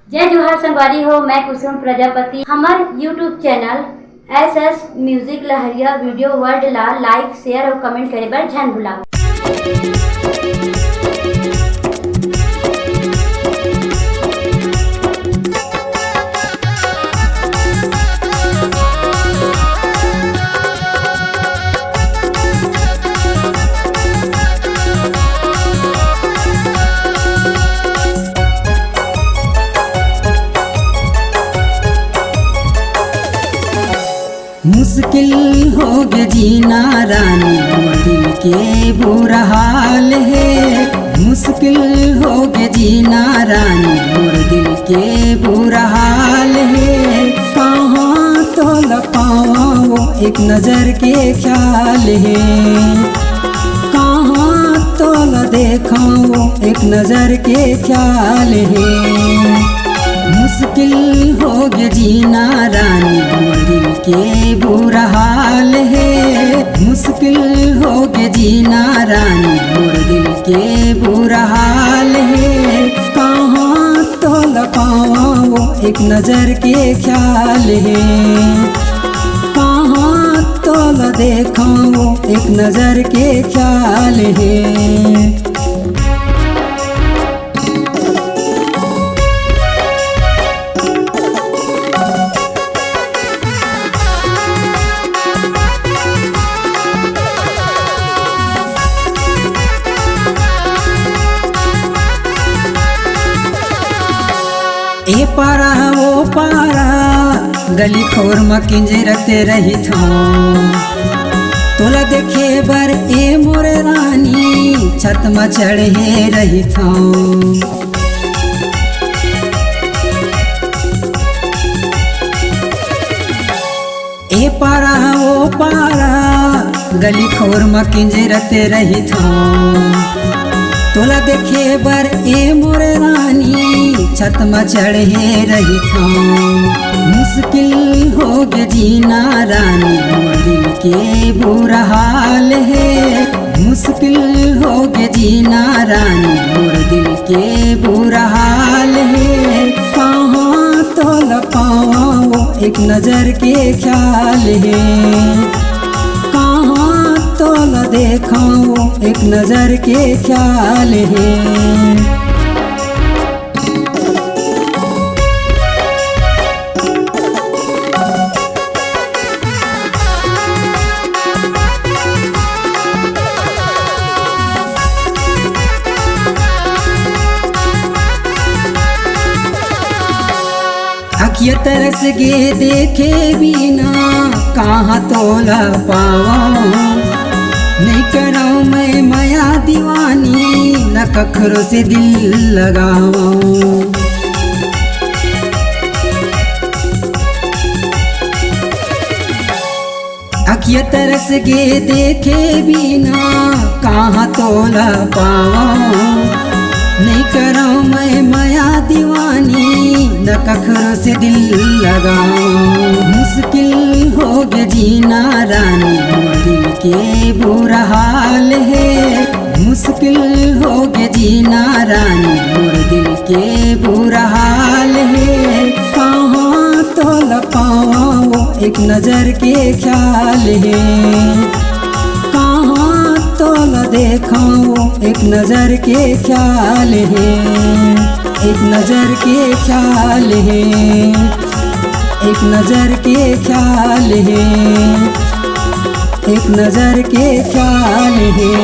जय जोहार संगवारी हो। मैं कुसुम प्रजापति। हमार यूट्यूब चैनल SS म्यूजिक लहरिया वीडियो वर्ल्ड ला लाइक शेयर और कमेंट करे बर झन भुलाओ। मुश्किल हो गया जीना रानी, मोर दिल के बुरा हाल है। मुश्किल हो गया जीना रानी, मोर दिल के बुरा हाल है। कहाँ तो लपावा वो एक नजर के ख्याल है, कहाँ तो ल देखा वो एक नजर के ख्याल है। मुश्किल हो गया जीना रानी, मोर दिल के बुरा हाल है। मुश्किल हो गया जीना रानी, मोर दिल के बुरा हाल है। कहाँ तो लपावा वो एक नजर के ख्याल है, कहाँ तो ल देखा वो एक नजर के ख्याल है। ए पारा वो पारा गली खोर में किंजरते रही था, तोला देखे बर ए मोर रानी छत में चढ़े रही था। ए पारा वो पारा गली खोर में किंजरते रही था, तोला देखे बर ए मोर रानी छत में चढ़े रही था। मुश्किल हो गया जीना रानी, मोर दिल के बुरा हाल है। मुश्किल हो गया जीना रानी, मोर दिल के बुरा हाल है। कहाँ तो लपावा वो एक नजर के ख्याल है, कहाँ तो ल देखा वो एक नजर के ख्याल है। अखिया तरस गे देखे बिना कहाँ तोला पावा। नहीं कराऊँ मैं माया दीवानी, न कखरों से दिल लगावा। अखिया तरस गे देखे बिना कहाँ तोला पावा। नहीं कराऊँ मैं माया दीवानी, न कखरों से दिल लगाऊं। मुश्किल हो गया जीना रानी, मोर दिल के बुरा हाल है। मुश्किल हो गया जीना रानी, मोर दिल के बुरा हाल है। कहाँ तो लपावा वो एक नजर के ख्याल है, तो ल देखा वो एक नजर के ख्याल है। एक नजर के ख्याल है, एक नजर के ख्याल है, एक नजर के ख्याल है।